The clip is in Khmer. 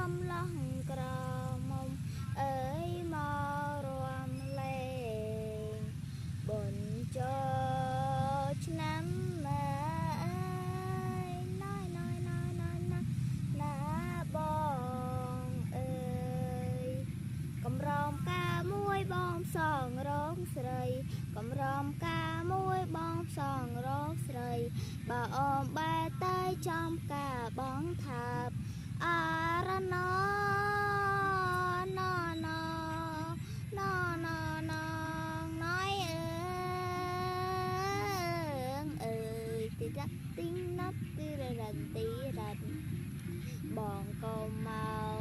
កំឡោះក្រមុំអើយមករំលែងបុនចោឆ្នាំណាបងអើយកំរំការមួយបងសងរងស្រីកំរំការមួយបងសងរងស្រីបើអមបែតែចំការបងថាបអារណណណណណណណៃអើយទីរ៉ាទីណាត់ទីរ៉ាទីរ៉ាបងក៏មក